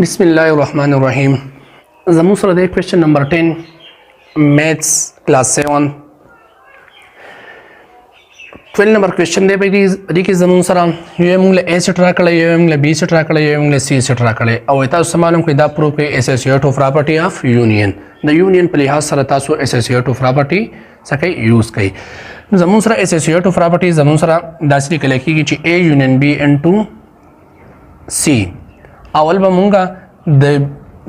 Bismillahirrahmanirrahim. زمون سره د question number 10 maths class 7 12 number question دی په دې کې زمون سره یو موږ له A سیټ راکړی یو موږ له B سیټ راکړی یو موږ له C سیټ راکړی او تاسو معلوم کړئ دا پروف کوي associative property of union د union په لحاظ سره تاسو associative property څخه یوز کړئ زمون سره associative property زمون سره داسې لیکل کېږي چې A union B into C اول به مونږه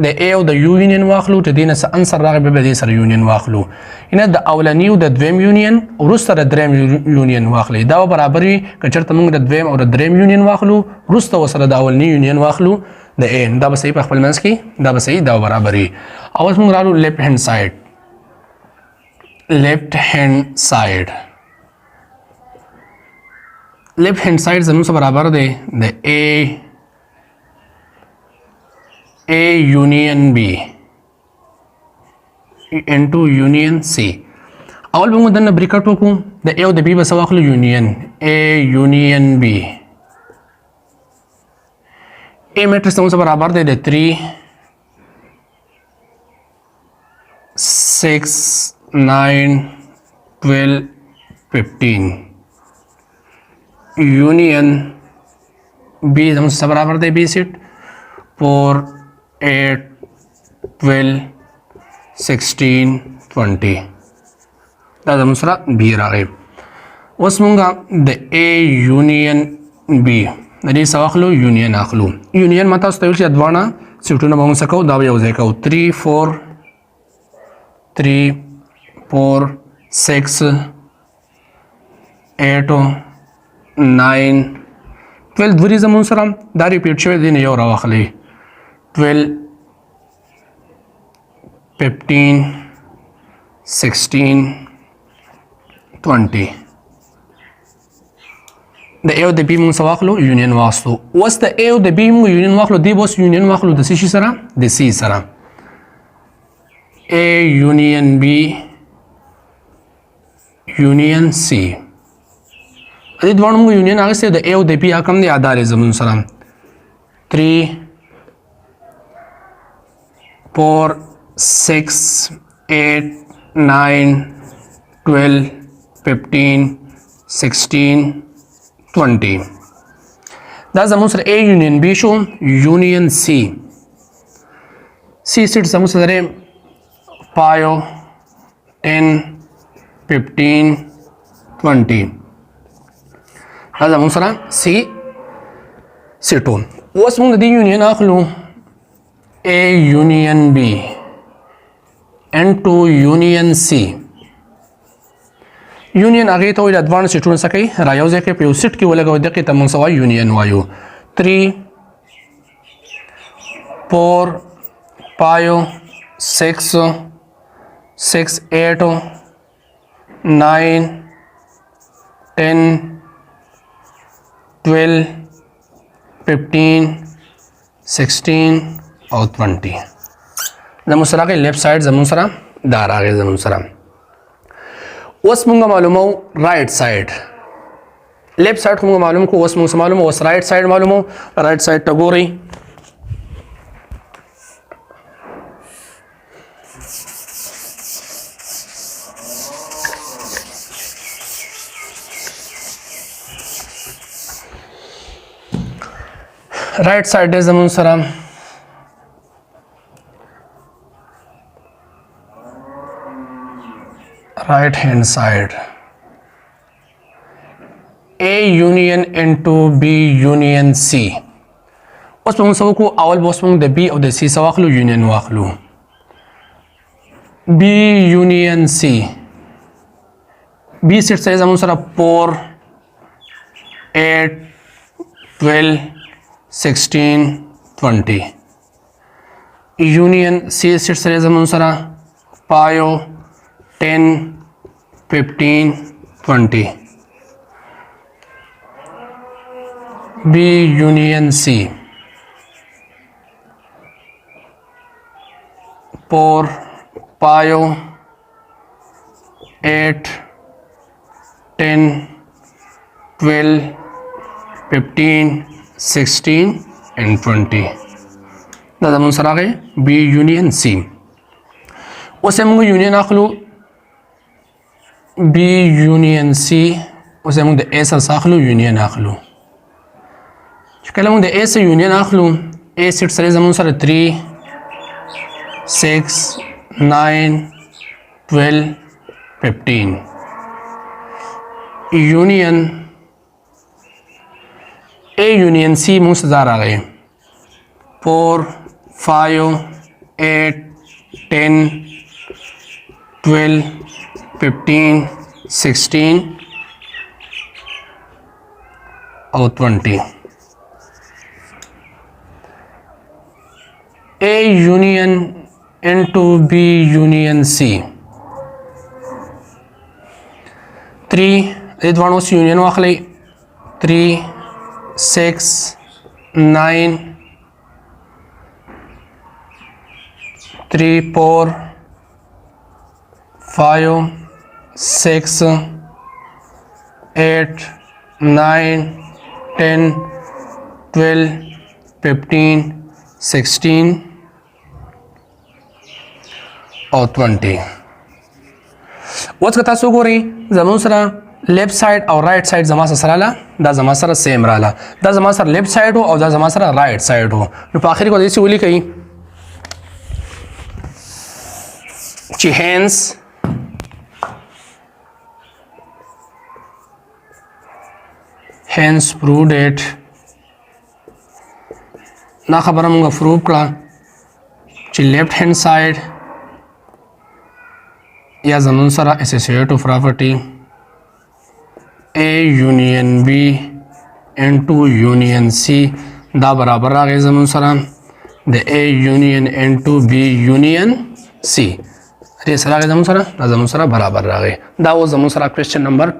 د A او د U یونین واخلو چې دینه څه انسر راغی به دې سره یونین واخلو ینه د اولنی او د دویم یونین وروسته د دریم یونین واخلي دا برابر وي که چېرته مونږ د دویم او د دریم یونین واخلو وروسته ورسره د اولنی یونین واخلو د A دا به صحیح په خپل منځ کې دا به صحیح دا برابر وي او اوس مونږ رالو لیفټ هینډ سایډ لیفټ هینډ سایډ زموږ سره برابر دی د A union B into union C اول به موږ دنه بریکټ وکړو د A او د B به څه واخلو یونین A union B A میټرکس موږ سره برابر دی د 3 6 9 12 15 union B موږ سره برابر دی B سیټ 4 8 12 16 20 دا زموږ سره B راغی اوس مونږه د A یونین B د دې څه واخلو یونین اخلو یونین ما تاسو ته ویل چې دواړه سیټونه به موږ څه کوو دا به یو ځای کوو 3 4 6 8 9 12 دوری زموږ سره دا ریپیټ شوی دی نه یو راواخلئ 12 15 16 20 د A او د B موږ څه واخلو یونین واخلو اوس د A او د B موږ یونین واخلو دی به اوس یونین واخلو د څه شي سره د C سره A یونین B یونین C دې دواړو موږ یونین اخیستی د A او د B حکم دی ادا دی زموږ سره 3 4 6 8 9 12 15 16 20 دا زموږ سره A یونین B شو یونین C سیټ زموږ سره 5 10 15 20 دا زموږ سره C سیټو اوس موږ د دې یونین اخلو A union B into union C یونین هغې ته وایي د دواړو سیټونو څه کوي را یو ځای کوي په یو سیټ کې ولګوئ دقې ته موږ څه وایو یونین وایو 3 4 5 6 6 8 9 10 12 15 16 او 20 زموږ سره راغی لیفټ سایډ زموږ سره دا راغی زموږ سره اوس موږ معلومو رائټ سایډ لیفټ سایډ خو موږ معلوم کړو اوس موږ معلومو اوس رائټ سایډ معلومو رائټ سایډ ته ګورئ رائټ سایډ دی زموږ سره right hand side A union into B union C اوس موږ څه وکړو اول به اوس موږ د B او د C څه واخلو یونین واخلو B union C B سیټ څه زموږ سره 4 8 12 16 20 یونین C سیټ سره زموږ سره 5 10 15 20 B union C 4 5 8 10 12 15 16 and 20 دا زمون سره راغی بی یونین سی اوس موږ یونین اخلو بی یونین سی اوس موږ د A سره اخلو یونین اخلو چې کله موږ د A سره یونین اخلو A سیټ سره زمون سره 3 6 9 12 15 یونین A یونین C موږ سره راغی 4 5 8 10 12 15 16 और 20 A union into B union C 3 ادوانوس union واخلي 3 6 9 3 4 5 6 8 9 10 12 15 16 और 20 اوس که تاسو ګورئ زمون سره لیفت ساید او رائټ ساید زما سره رااله دا زما سره سیم رااله دا زما سره لیفت ساید او دا زما سره رائټ ساید نو په اخر کې داسې ولیکئ چې hence proved it نا خبره موږ پروف کړه چې لیفت هند ساید یا زمون سره اسوسییټیو پراپرټي A union B into union C دا برابر راغی زمون سره د A union into B union C دې سره زمون سره برابر راغی دا و زمون سره کوېسچن نمبر